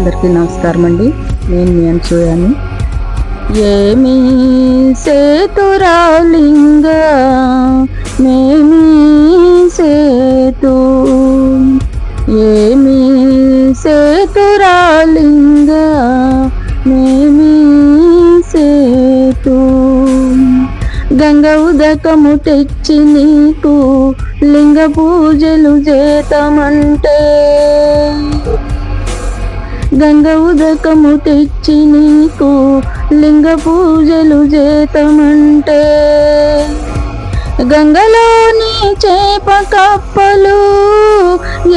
అందరికీ నమస్కారం అండి. నేను మీ అనసూయని. ఏమి సేతురాలింగ మేమి సేతు, ఏమి సేతురాలింగ మేమి సేతు, గంగ ఉదకము తెచ్చి నీకు లింగ పూజలు చేతమంటే, గంగ ఉదకము తెచ్చి నీకు లింగ పూజలు చేతమంటే, గంగలోని చేప కప్పలు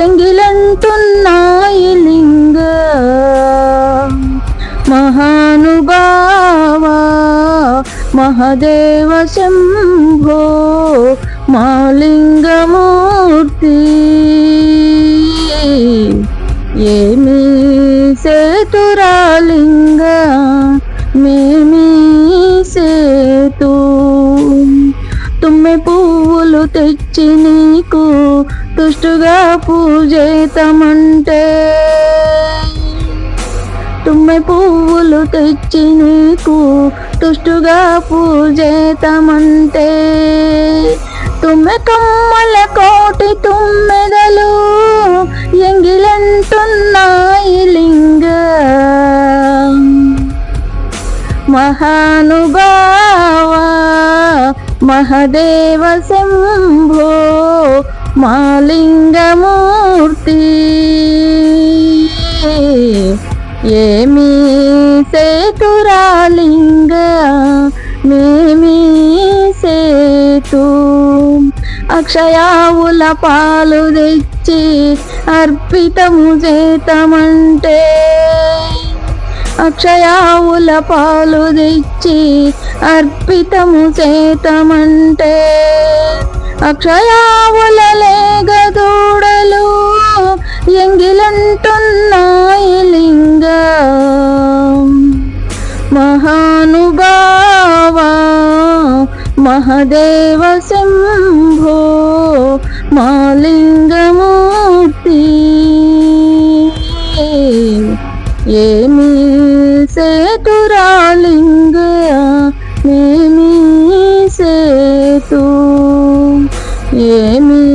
ఎంగిలంటున్నాయి లింగ మహానుభావా మహదేవ శంభో మాలింగమూర్తి, ఏమి సేతురాలింగ మేమి సేతు, తుమ్మె పువ్వులు తెచ్చి నీకు తుష్టుగా పూజేతమంటే, తుమ్మె పువ్వులు తెచ్చి నీకు తుష్టుగా పూజేతమంటే, తుమ్మె కమ్మల కోటి తుమ్మెదలు ఎంగిలంటున్నాయి లింగ మహానుభావా మహదేవ శంభో మాలింగమూర్తి, ఏమి సేతురాలింగ మేమి సేతు, అక్షయావుల పాలు తెచ్చి అర్పితము చేతమంటే, అక్షయావుల పాలు తెచ్చి అర్పితము చేతమంటే, అక్షయావుల లేగదూడలు ఎంగిలంటున్నాయి లింగ మహానుభావా మహదేవ శంభో మాలింగమూర్తి, ఏమి సేతురాలింగ మేమి సేతు, ఏమి